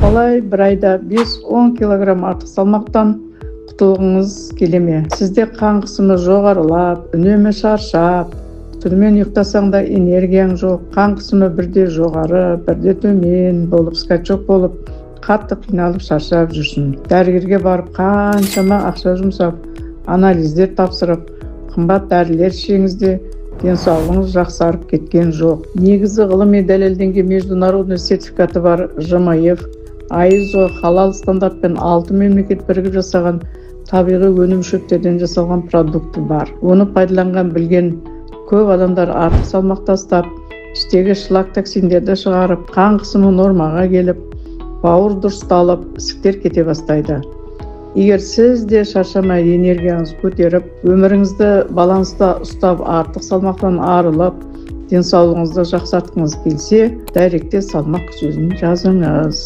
Қалай бір айда 5-10 килограмм артық салмақтан құтылғыңыз келе ме? Сізде қан қысымы жоғарылап, үнемі шаршап, түнімен ұйықтасаң да энергияң жоқ, қан қысымы бірде жоғары, бірде төмен болып, скачок болып, қатты қиналып шаршап жүрсің. Дәрігерге барып қаншама ақша жұмсап, анализдер тапсырып, қымбат дәрілер ішсеңіз де денсаулығыңыз жақсарып кеткен жоқ. Негізі ғылыми дәлелденген международный сертификаты бар ЖМФ, ISO халал стандартпен 6 мемлекет бірігіп жасаған табиғи өнім шөптерден жасалған продукты бар. Оны пайдаланған білген көп адамдар артық салмақ тастап, іштегі шлак токсиндерді шығарып, қан қысымы нормаға келіп, бауыр дұрысталып, ісіктер кете бастайды. Егер сіз де шаршамай энергияңыз көтеріп, өміріңізді баланста ұстап, артық салмақтан арылып, денсаулығыңызды жақсартқыңыз келсе, дайректте салмақ сөзін жазыңыз.